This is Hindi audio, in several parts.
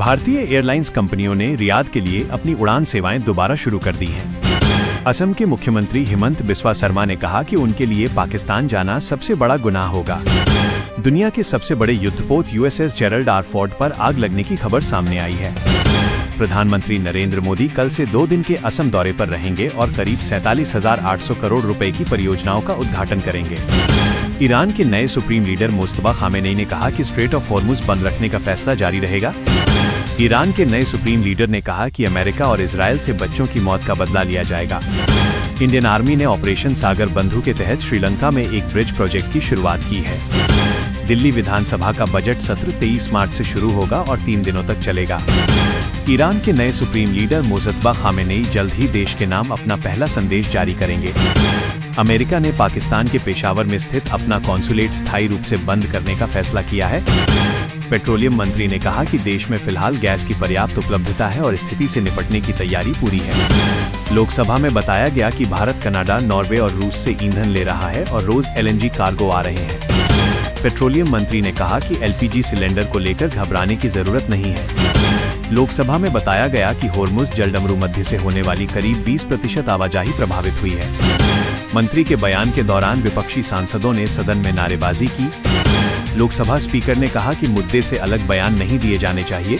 भारतीय एयरलाइंस कंपनियों ने रियाद के लिए अपनी उड़ान सेवाएं दोबारा शुरू कर दी हैं। असम के मुख्यमंत्री हिमंत बिस्वा शर्मा ने कहा कि उनके लिए पाकिस्तान जाना सबसे बड़ा गुनाह होगा। दुनिया के सबसे बड़े युद्धपोत यूएसएस जेरल्ड आर फोर्ड पर आग लगने की खबर सामने आई है। प्रधानमंत्री नरेंद्र मोदी कल से 2 दिन के असम दौरे पर रहेंगे और करीब 47,800 करोड़ रुपए की परियोजनाओं का उद्घाटन करेंगे। ईरान के नए सुप्रीम लीडर मुस्तफा खामेनेई ने कहा कि स्ट्रेट ऑफ हॉर्मुज बंद रखने का फैसला जारी रहेगा। ईरान के नए सुप्रीम लीडर ने कहा कि अमेरिका और इजरायल से बच्चों की मौत का बदला लिया जाएगा। इंडियन आर्मी ने ऑपरेशन सागर बंधु के तहत श्रीलंका में एक ब्रिज प्रोजेक्ट की शुरुआत की है। दिल्ली विधानसभा का बजट सत्र 23 मार्च से शुरू होगा और 3 दिनों तक चलेगा। ईरान के नए सुप्रीम लीडर मुस्तफा खामेनेई जल्द ही देश के नाम अपना पहला संदेश जारी करेंगे। अमेरिका ने पाकिस्तान के पेशावर में स्थित अपना कॉन्सुलेट स्थायी रूप से बंद करने का फैसला किया है। पेट्रोलियम मंत्री ने कहा कि देश में फिलहाल गैस की पर्याप्त उपलब्धता है और स्थिति से निपटने की तैयारी पूरी है। लोकसभा में बताया गया कि भारत कनाडा, नॉर्वे और रूस से ईंधन ले रहा है और रोज एलएनजी कार्गो आ रहे हैं। पेट्रोलियम मंत्री ने कहा कि एलपीजी सिलेंडर को लेकर घबराने की जरूरत नहीं है। लोकसभा में बताया गया कि होर्मुज जलडमरू मध्य से होने वाली करीब 20% आवाजाही प्रभावित हुई है। मंत्री के बयान के दौरान विपक्षी सांसदों ने सदन में नारेबाजी की। लोकसभा स्पीकर ने कहा कि मुद्दे से अलग बयान नहीं दिए जाने चाहिए।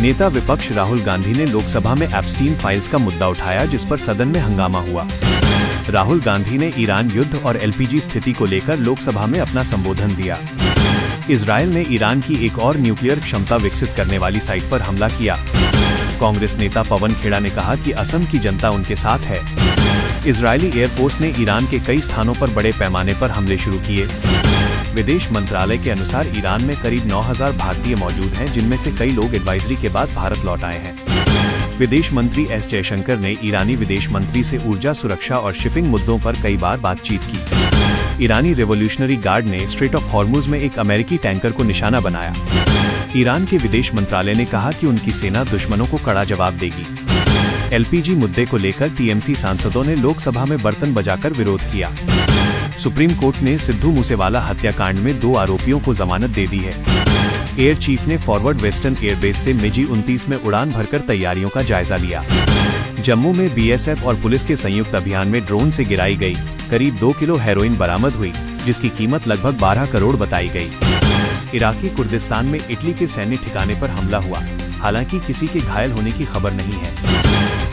नेता विपक्ष राहुल गांधी ने लोकसभा में एप्स्टीन फाइल्स का मुद्दा उठाया, जिस पर सदन में हंगामा हुआ। राहुल गांधी ने ईरान युद्ध और एलपीजी स्थिति को लेकर लोकसभा में अपना संबोधन दिया। इजरायल ने ईरान की एक और न्यूक्लियर क्षमता विकसित करने वाली साइट पर हमला किया। कांग्रेस नेता पवन खेड़ा ने कहा कि असम की जनता उनके साथ है। इजरायली एयरफोर्स ने ईरान के कई स्थानों पर बड़े पैमाने पर हमले शुरू किए। विदेश मंत्रालय के अनुसार ईरान में करीब 9,000 भारतीय मौजूद हैं, जिनमें से कई लोग एडवाइजरी के बाद भारत लौट आए हैं। विदेश मंत्री एस जयशंकर ने ईरानी विदेश मंत्री से ऊर्जा सुरक्षा और शिपिंग मुद्दों पर कई बार बातचीत की। ईरानी रेवोल्यूशनरी गार्ड ने स्ट्रेट ऑफ हॉर्मुज में एक अमेरिकी टैंकर को निशाना बनाया। ईरान के विदेश मंत्रालय ने कहा कि उनकी सेना दुश्मनों को कड़ा जवाब देगी। एलपीजी मुद्दे को लेकर टीएमसी सांसदों ने लोकसभा में बर्तन बजाकर विरोध किया। सुप्रीम कोर्ट ने सिद्धू मूसेवाला हत्याकांड में 2 आरोपियों को जमानत दे दी है। एयर चीफ ने फॉरवर्ड वेस्टर्न एयरबेस से मिजी 29 में उड़ान भरकर तैयारियों का जायजा लिया। जम्मू में बीएसएफ और पुलिस के संयुक्त अभियान में ड्रोन से गिराई गई करीब 2 किलो हेरोइन बरामद हुई, जिसकी कीमत लगभग 12 करोड़ बताई गई। इराकी कुर्दिस्तान में इटली के सैन्य ठिकाने पर हमला हुआ, हालांकि किसी के घायल होने की खबर नहीं है।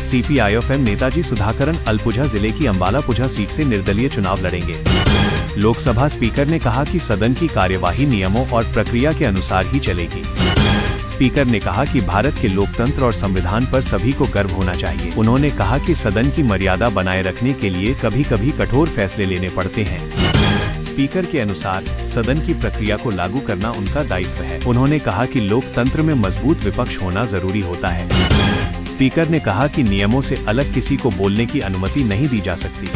सीपीआईएम नेताजी सुधाकरन अलपुझा जिले की अंबाला-पुझा सीट से निर्दलीय चुनाव लड़ेंगे। लोकसभा स्पीकर ने कहा कि सदन की कार्यवाही नियमों और प्रक्रिया के अनुसार ही चलेगी। स्पीकर ने कहा कि भारत के लोकतंत्र और संविधान पर सभी को गर्व होना चाहिए। उन्होंने कहा कि सदन की मर्यादा बनाए रखने के लिए कभी-कभी कठोर फैसले लेने पड़ते हैं। स्पीकर के अनुसार सदन की प्रक्रिया को लागू करना उनका दायित्व है। उन्होंने कहा कि लोकतंत्र में मजबूत विपक्ष होना जरूरी होता है। स्पीकर ने कहा कि नियमों से अलग किसी को बोलने की अनुमति नहीं दी जा सकती।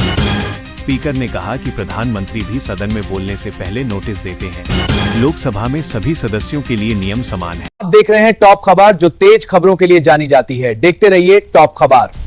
स्पीकर ने कहा कि प्रधानमंत्री भी सदन में बोलने से पहले नोटिस देते हैं। लोकसभा में सभी सदस्यों के लिए नियम समान है। आप देख रहे हैं टॉप खबर, जो तेज खबरों के लिए जानी जाती है। देखते रहिए टॉप खबर।